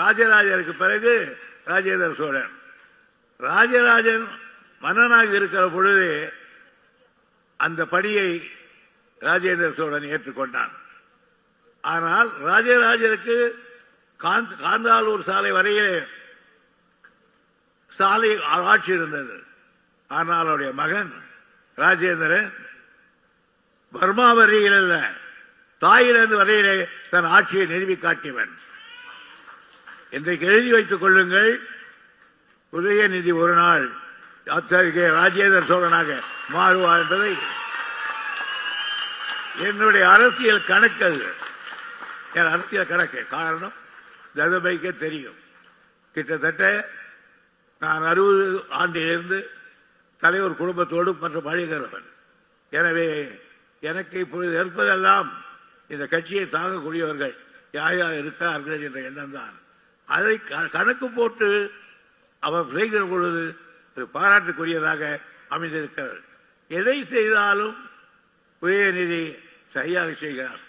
ராஜராஜருக்கு பிறகு ராஜேந்திர சோழன். ராஜராஜன் மன்னனாக இருக்கிற பொழுது அந்த பணியை ராஜேந்திர சோழன் ஏற்றுக்கொண்டான். ஆனால் ராஜராஜருக்கு காந்தாலூர் சாலை வரையே சாலை ஆட்சி இருந்தது. ஆனால் அவருடைய மகன் ராஜேந்திரன் பர்மா வரையில் அல்ல, தாயிலிருந்து வரையிலே தன் ஆட்சியை நிறுவி காட்டியவன். இன்றைக்கு எழுதி வைத்துக் கொள்ளுங்கள், உதயநிதி ஒரு நாள் அத்தகைய ராஜேந்திர சோழனாக மாறுவார் என்பதை என்னுடைய அரசியல் கணக்கு. அது என் அரசியல் கணக்கு. காரணம் ததபைக்கே தெரியும். கிட்டத்தட்ட நான் 60 ஆண்டிலிருந்து தலைவர் குடும்பத்தோடு மற்றும் பழகிறவன். எனவே எனக்கு இப்பொழுது இருப்பதெல்லாம் இந்த கட்சியை தாங்கக்கூடியவர்கள் யார் யார் இருக்கிறார்கள் என்ற எண்ணம் தான். அதை கணக்கு போட்டு அவர் செய்கிற பொழுது பாராட்டுக்குரியதாக அமைந்திருக்கிறார். எதை செய்தாலும் உதயநிதி சரியாக செய்கிறார்.